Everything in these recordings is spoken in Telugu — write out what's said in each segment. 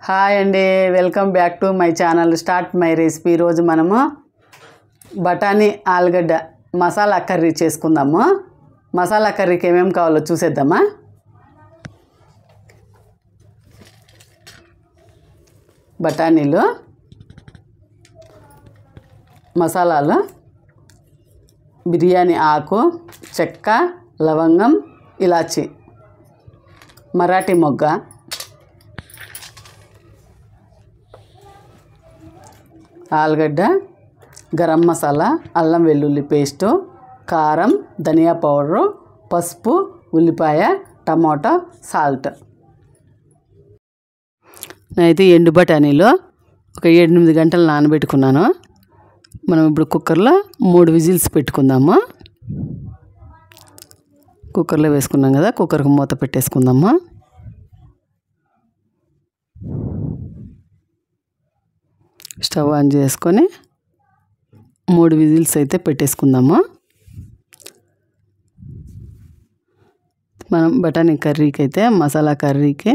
హాయ్ అండి, welcome back to my channel start my recipe. ఈరోజు మనము బఠానీ ఆలుగడ్డ మసాలా కర్రీ చేసుకుందాము. మసాలా కర్రీకి ఏమేమి కావాలో చూసేద్దామా. బఠానీలు, మసాలాలు, బిర్యానీ ఆకు, చెక్క, లవంగం, ఇలాచి, మరాఠీ మొగ్గ, ఆలుగడ్డ, గరం మసాలా, అల్లం వెల్లుల్లి పేస్టు, కారం, ధనియా పౌడరు, పసుపు, ఉల్లిపాయ, టమాటా, సాల్ట్. నేనైతే ఎండు బఠానీలు ఒక 7-8 గంటలు నానబెట్టుకున్నాను. మనం ఇప్పుడు కుక్కర్లో 3 విజిల్స్ పెట్టుకుందాము. కుక్కర్లో వేసుకున్నాం కదా, కుక్కర్కి మూత పెట్టేసుకుందాము. స్టవ్ ఆన్ చేసుకొని 3 విజిల్స్ అయితే పెట్టేసుకుందాము. మనం బఠానీ కర్రీకి అయితే మసాలా కర్రీకి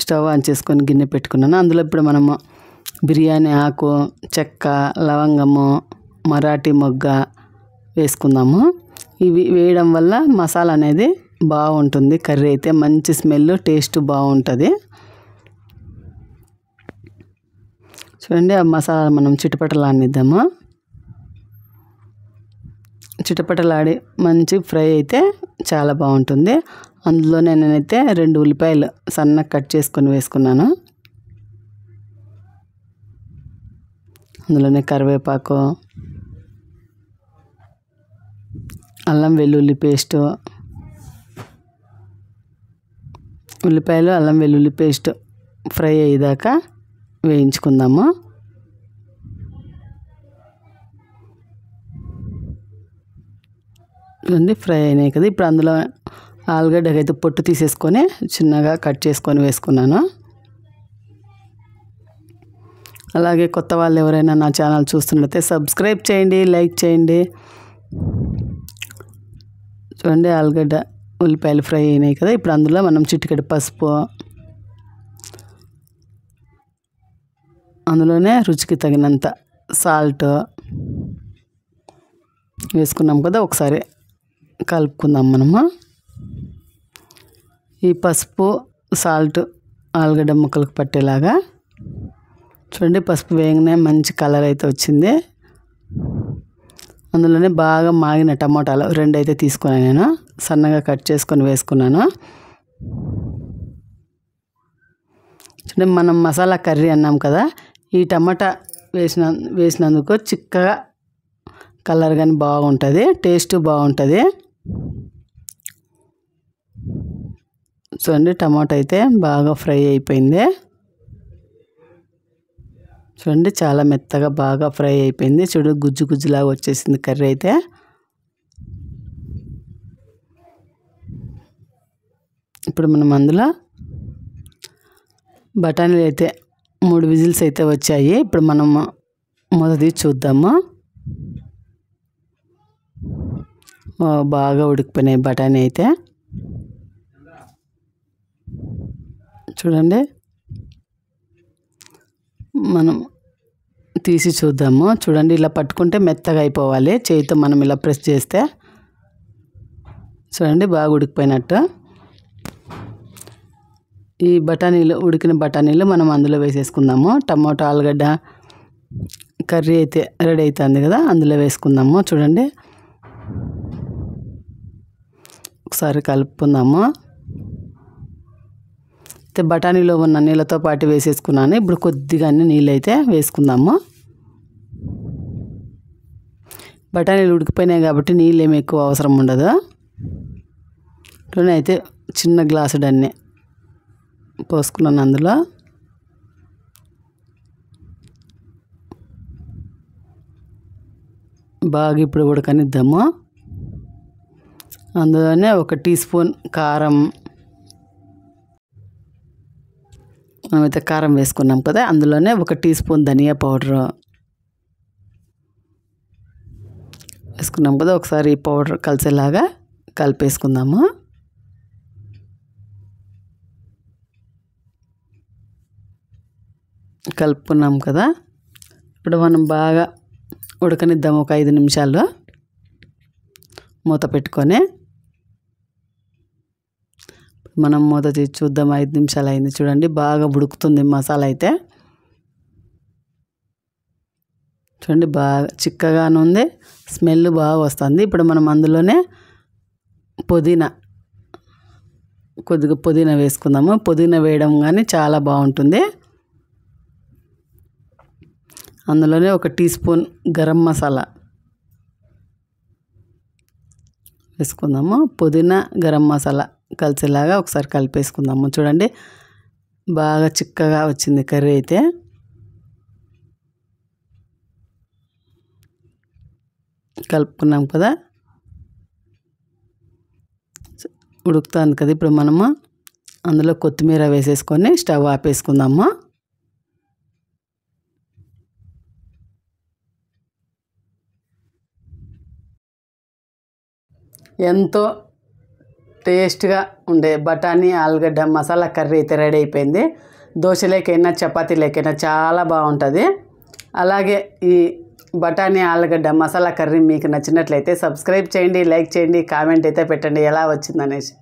స్టవ్ ఆన్ చేసుకొని గిన్నె పెట్టుకున్నాను. అందులో ఇప్పుడు మనము బిర్యానీ ఆకు, చెక్క, లవంగము, మరాఠీ మొగ్గ వేసుకుందాము. ఇవి వేయడం వల్ల మసాలా అనేది బాగుంటుంది. కర్రీ అయితే మంచి స్మెల్, టేస్ట్ బాగుంటుంది. చూడండి, ఆ మసాలా మనం చిటపటలాడిద్దాము. చిటపటలాడి మంచి ఫ్రై అయితే చాలా బాగుంటుంది. అందులోనే నేనైతే 2 ఉల్లిపాయలు సన్నగా కట్ చేసుకొని వేసుకున్నాను. అందులోనే కరివేపాకు, అల్లం వెల్లుల్లి పేస్టు, ఉల్లిపాయలు అల్లం వెల్లుల్లి పేస్ట్ ఫ్రై అయ్యేదాకా వేయించుకుందాము. చూడండి, ఫ్రై అయినాయి కదా. ఇప్పుడు అందులో ఆలుగడ్డకి అయితే పొట్టు తీసేసుకొని చిన్నగా కట్ చేసుకొని వేసుకున్నాను. అలాగే కొత్త వాళ్ళు ఎవరైనా నా ఛానల్ చూస్తున్నట్లయితే సబ్స్క్రైబ్ చేయండి, లైక్ చేయండి. చూడండి, ఆలుగడ్డ ఉల్లిపాయలు ఫ్రై అయినాయి కదా. ఇప్పుడు అందులో మనం చిటికెడు పసుపు, అందులోనే రుచికి తగినంత సాల్ట్ వేసుకున్నాం కదా. ఒకసారి కలుపుకుందాం మనము. ఈ పసుపు, సాల్ట్ ఆలుగడ్డ ముక్కలకు పట్టేలాగా. చూడండి, పసుపు వేయగానే మంచి కలర్ అయితే వచ్చింది. అందులోనే బాగా మాగిన టమాటాలు 2 అయితే తీసుకున్నాను. నేను సన్నగా కట్ చేసుకొని వేసుకున్నాను. చూడండి, మనం మసాలా కర్రీ అన్నాం కదా, ఈ టమాటా వేసినందుకు చిక్కగా కలర్ కానీ బాగుంటుంది, టేస్ట్ బాగుంటుంది. చూడండి, టమాటా అయితే బాగా ఫ్రై అయిపోయింది. చూడండి, చాలా మెత్తగా బాగా ఫ్రై అయిపోయింది. చూడు, గుజ్జు గుజ్జులాగా వచ్చేసింది కర్రీ అయితే. ఇప్పుడు మనం అందులో బఠానీలు అయితే 3 విజిల్స్ అయితే వచ్చాయి. ఇప్పుడు మనం మొదటి చూద్దాము. బాగా ఉడికిపోయినాయి బఠానీ అయితే. చూడండి, మనం తీసి చూద్దాము. చూడండి, ఇలా పట్టుకుంటే మెత్తగా అయిపోవాలి. చేతితో మనం ఇలా ప్రెస్ చేస్తే చూడండి బాగా ఉడికిపోయినట్టు. ఈ బఠానీలు, ఉడికిన బఠానీలు మనం అందులో వేసేసుకుందాము. టమాటో ఆలుగడ్డ కర్రీ అయితే రెడీ అవుతుంది కదా, అందులో వేసుకుందాము. చూడండి, ఒకసారి కలుపుకుందాము. అయితే బఠానీలో ఉన్న నీళ్ళతో పాటు వేసేసుకున్నాను. ఇప్పుడు కొద్దిగా నీళ్ళు అయితే వేసుకుందాము. బఠానీలు ఉడికిపోయినాయి కాబట్టి నీళ్ళు ఏమి ఎక్కువ అవసరం ఉండదు. అయితే చిన్న గ్లాసు అన్నీ పోసుకున్నాను అందులో. బాగా ఇప్పుడు ఉడకనిద్దాము. అందులోనే 1 టీ స్పూన్ కారం, మనమైతే కారం వేసుకున్నాం కదా, అందులోనే 1 టీ స్పూన్ ధనియా పౌడరు వేసుకున్నాం కదా. ఒకసారి ఈ పౌడర్ కలిసేలాగా కలిపేసుకుందాము. కలుపుకున్నాం కదా. ఇప్పుడు మనం బాగా ఉడకనిద్దాం ఒక 5 నిమిషాలు. మూత పెట్టుకొని మనం మూత తీసి చూద్దాం. 5 నిమిషాలు అయింది చూడండి. బాగా ఉడుకుతుంది మసాలా అయితే. చూడండి బాగా చిక్కగానే ఉంది, స్మెల్ బాగా వస్తుంది. ఇప్పుడు మనం అందులోనే కొద్దిగా పుదీనా వేసుకుందాము. పుదీనా వేయడం కానీ చాలా బాగుంటుంది. అందులోనే 1 టీ స్పూన్ గరం మసాలా వేసుకుందాము. పుదీనా గరం మసాలా కలిసేలాగా ఒకసారి కలిపేసుకుందాము. చూడండి బాగా చిక్కగా వచ్చింది కర్రీ అయితే. కలుపుకున్నాం కదా, ఉడుకుతుంది కదా. ఇప్పుడు మనము అందులో కొత్తిమీర వేసేసుకొని స్టవ్ ఆపేసుకుందాము. ఎంతో టేస్ట్గా ఉండే బఠానీ ఆలుగడ్డ మసాలా కర్రీ అయితే రెడీ అయిపోయింది. దోశలేకైనా చపాతీలేకైనా చాలా బాగుంటుంది. అలాగే ఈ బఠానీ ఆలుగడ్డ మసాలా కర్రీ మీకు నచ్చినట్లయితే సబ్స్క్రైబ్ చేయండి, లైక్ చేయండి, కామెంట్ అయితే పెట్టండి ఎలా వచ్చిందనేసి.